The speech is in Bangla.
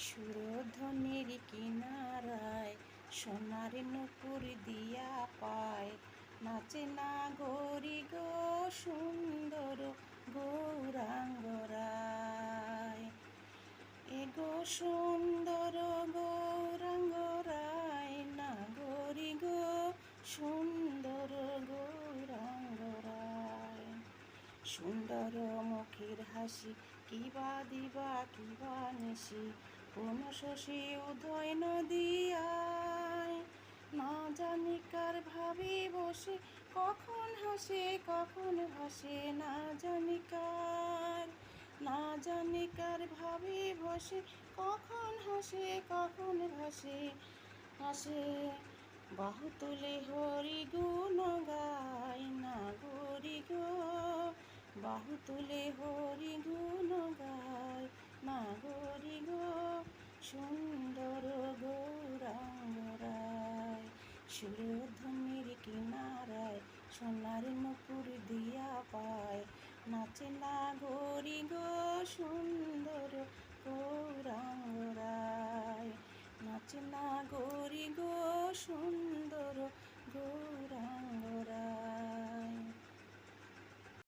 সুরধ্বনির কিনারায় সোনার নূপুর দিয়া পায়, নাচে না গরি গো সুন্দর গৌরাঙ্গরায়। এগো সুন্দর গৌরাঙ্গরায়, না গরি গো সুন্দর গৌরাঙ্গরায়। সুন্দর মুখের হাসি কিবা দিবা কিবা নিশি, কোন শশী উদয় নদিয়ায়। না জানি কার ভাবি বসে, কখন হাসে কখন ভাসে, না জানি কার। না জানি কার ভাবি বসে, কখন হাসে কখন ভাসে হাসে। বাহু তুলে হরি গুণ গায়, না গরি গো বাহু তুলে হরি গুণ গায়, না গরি গো সুন্দর গৌরাঙ্গরায়। সুরধ্বনির কিনারায় সোনার নূপুর দিয়া পায়, নাচে না গরি গো সুন্দর গৌরাঙ্গরায়। নাচে না গরি গো সুন্দর গৌরাঙ্গরায়।